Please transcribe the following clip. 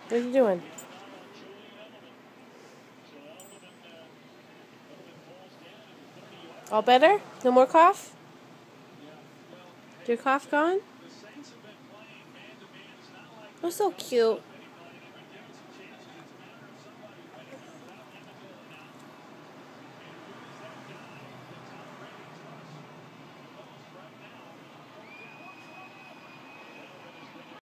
What are you doing? All better? No more cough? Your cough gone? Oh, so cute.